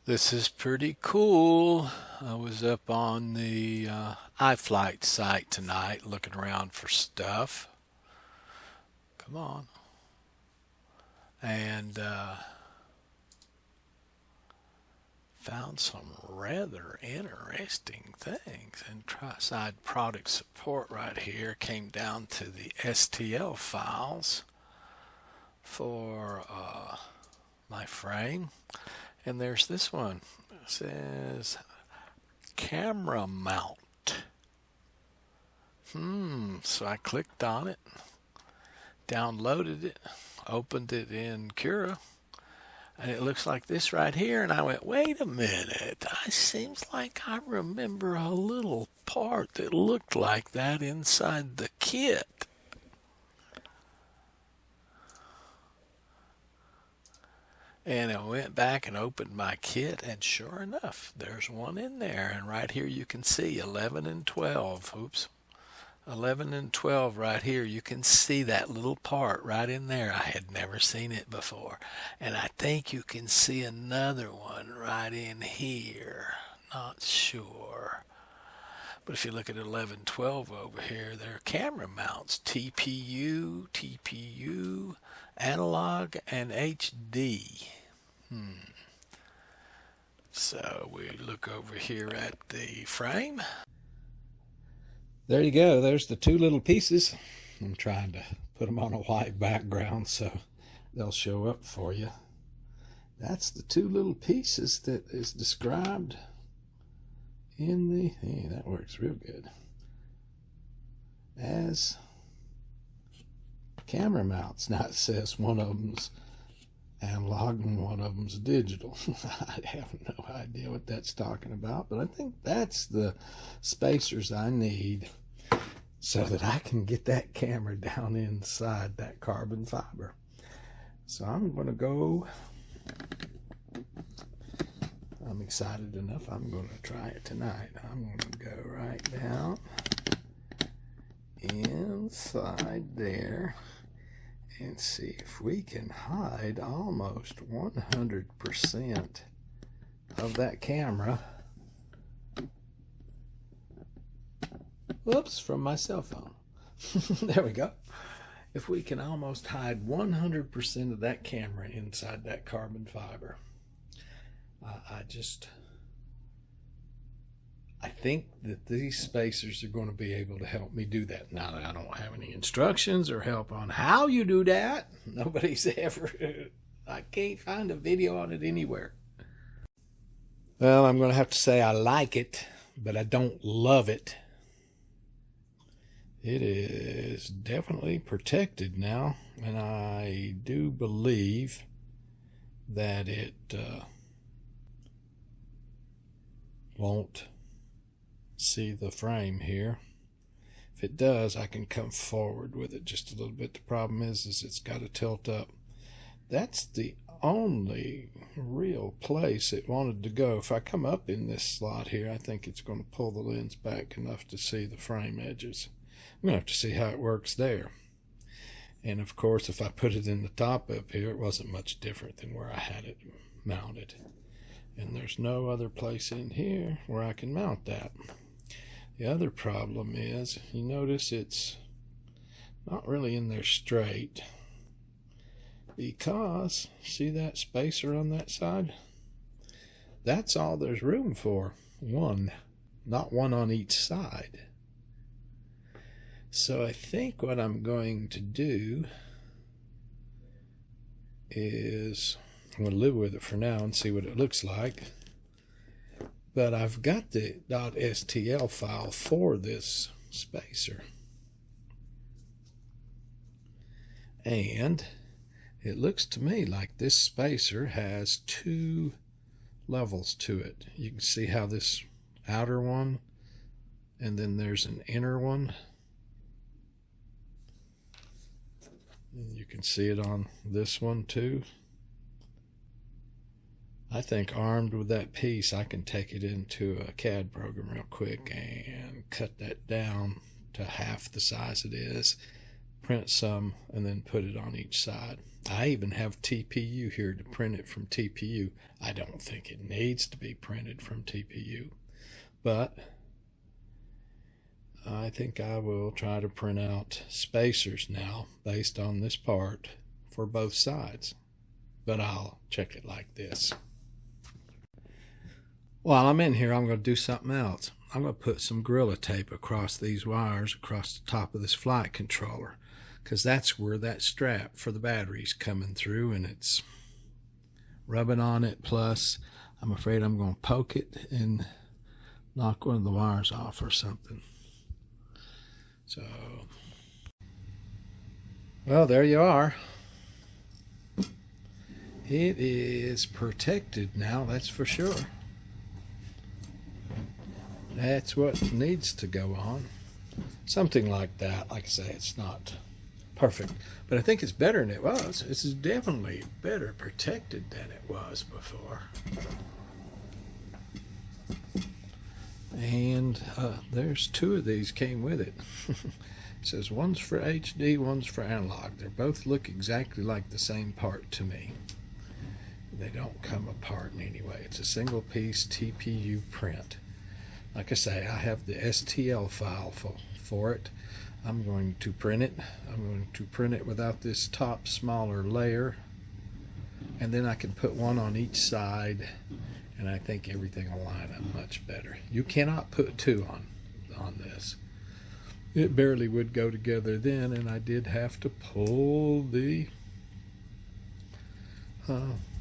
This is pretty cool. I was up on the iFlight site tonight looking around for stuff. Come on. And found some rather interesting things. And Tri-Side Product Support right here came down to the STL files for my frame. And there's this one. It says camera mount. So I clicked on it, downloaded it, opened it in Cura, and it looks like this right here. And I went, wait a minute. It seems like I remember a little part that looked like that inside the kit. And I went back and opened my kit, and sure enough, there's one in there. And right here you can see 11 and 12. Oops. 11 and 12 right here. You can see that little part right in there. I had never seen it before. And I think you can see another one right in here. Not sure. But if you look at 11, 12 over here, there are camera mounts. TPU, analog, and HD. So we look over here at the frame. There you go. There's the two little pieces. I'm trying to put them on a white background so they'll show up for you. That's the two little pieces that is described in the, hey, that works real good, as camera mounts. Now it says one of them's analog and one of them's digital. I have no idea what that's talking about, but I think that's the spacers I need so that I can get that camera down inside that carbon fiber. So I'm going to go, I'm excited enough, I'm going to try it tonight. I'm going to go right down inside there and see if we can hide almost 100% of that camera. Whoops, from my cell phone. There we go. If we can almost hide 100% of that camera inside that carbon fiber. I think that these spacers are going to be able to help me do that. Now, I don't have any instructions or help on how you do that. Nobody's ever, I can't find a video on it anywhere. Well, I'm going to have to say I like it, but I don't love it. It is definitely protected now, and I do believe that it won't see the frame here. If it does, I can come forward with it just a little bit. The problem is it's got to tilt up. That's the only real place it wanted to go. If I come up in this slot here, I think it's going to pull the lens back enough to see the frame edges. I'm going to have to see how it works there. And of course, if I put it in the top up here, it wasn't much different than where I had it mounted. And there's no other place in here where I can mount that. The other problem is, you notice it's not really in there straight, because see that spacer on that side? That's all there's room for. One, not one on each side. So I think what I'm going to do is I'm going to live with it for now and see what it looks like. But I've got the .stl file for this spacer. And it looks to me like this spacer has two levels to it. You can see how this outer one, and then there's an inner one. And you can see it on this one too. I think armed with that piece, I can take it into a CAD program real quick and cut that down to half the size it is, print some and then put it on each side. I even have TPU here to print it from TPU. I don't think it needs to be printed from TPU, but I think I will try to print out spacers now based on this part for both sides, but I'll check it like this. While I'm in here, I'm going to do something else. I'm going to put some Gorilla Tape across these wires across the top of this flight controller, because that's where that strap for the battery's coming through, and it's rubbing on it. Plus, I'm afraid I'm going to poke it and knock one of the wires off or something. So, well, there you are. It is protected now, that's for sure. That's what needs to go on. Something like that. Like I say, it's not perfect, but I think it's better than it was. This is definitely better protected than it was before. And there's two of these came with it. It says one's for HD, one's for analog. They both look exactly like the same part to me. They don't come apart in any way. It's a single piece TPU print. Like I say, I have the STL file for it. I'm going to print it. I'm going to print it without this top smaller layer, and then I can put one on each side, and I think everything will line up much better. You cannot put two on this. It barely would go together then, and I did have to pull the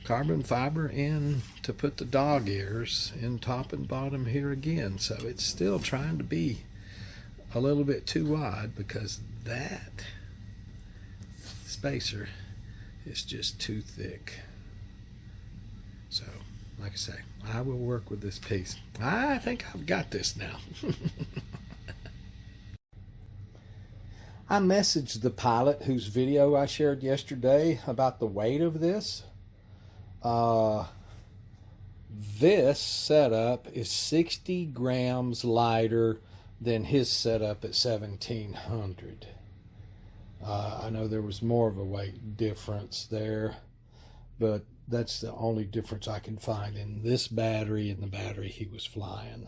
carbon fiber in to put the dog ears in top and bottom here again. So it's still trying to be a little bit too wide because that spacer is just too thick. So, like I say, I will work with this piece. I think I've got this now. I messaged the pilot whose video I shared yesterday about the weight of this. This setup is 60 grams lighter than his setup at 1700. I know there was more of a weight difference there, but that's the only difference I can find in this battery and the battery he was flying.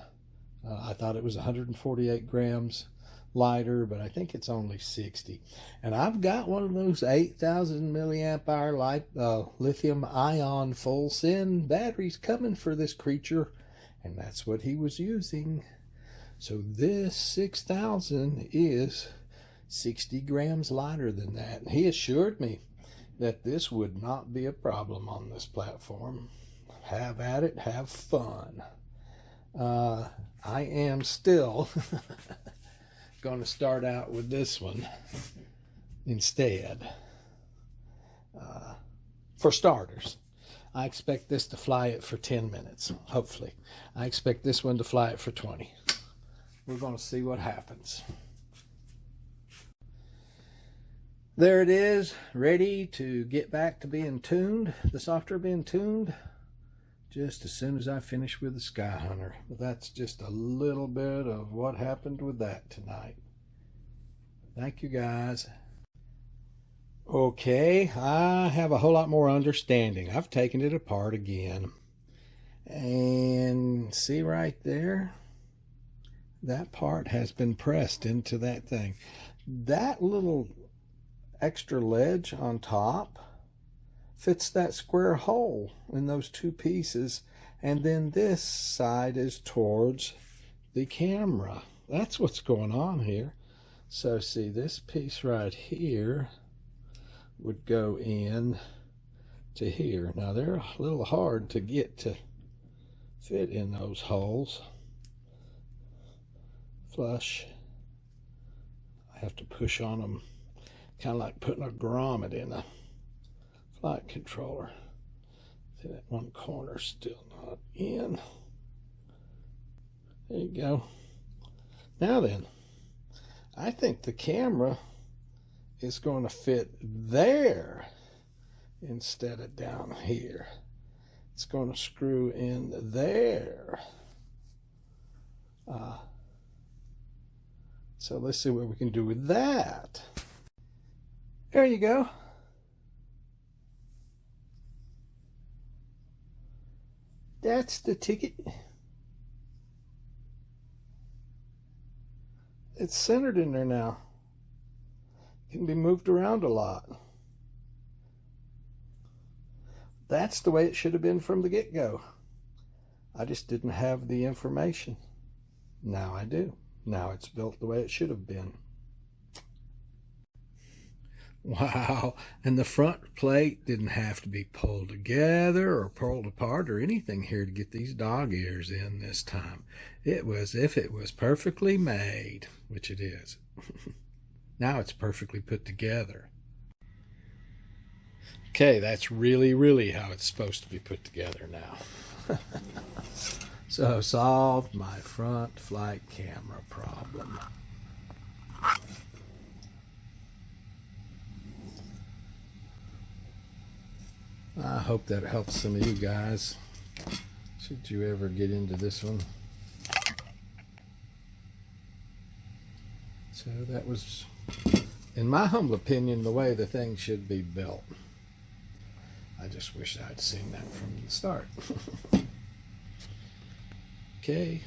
I thought it was 148 grams lighter, but I think it's only 60. And I've got one of those 8,000 milliamp hour lithium ion full send batteries coming for this creature, and that's what he was using. So this 6,000 is 60 grams lighter than that. And he assured me that this would not be a problem on this platform. Have at it, have fun. I am still going to start out with this one instead. For starters, I expect this to fly it for 10 minutes, hopefully. I expect this one to fly it for 20. We're going to see what happens. There it is, ready to get back to being tuned, the software being tuned, just as soon as I finish with the Sky Hunter. But that's just a little bit of what happened with that tonight. Thank you, guys. Okay, I have a whole lot more understanding. I've taken it apart again. And see right there? That part has been pressed into that thing. That little extra ledge on top fits that square hole in those two pieces, and then this side is towards the camera. That's what's going on here. So see, this piece right here would go in to here. Now they're a little hard to get to fit in those holes flush. I have to push on them, kind of like putting a grommet in a flight controller. See, that one corner still not in. There you go. Now then, I think the camera is going to fit there instead of down here. It's going to screw in there. So let's see what we can do with that. There you go. That's the ticket. It's centered in there now. It can be moved around a lot. That's the way it should have been from the get-go. I just didn't have the information. Now I do. Now it's built the way it should have been. Wow, and the front plate didn't have to be pulled together or pulled apart or anything here to get these dog ears in this time. It was if it was perfectly made, which it is. Now it's perfectly put together. Okay, that's really how it's supposed to be put together now. So solved my front flight camera problem. I hope that helps some of you guys, should you ever get into this one. So that was, in my humble opinion, the way the thing should be built. I just wish I'd seen that from the start. Okay.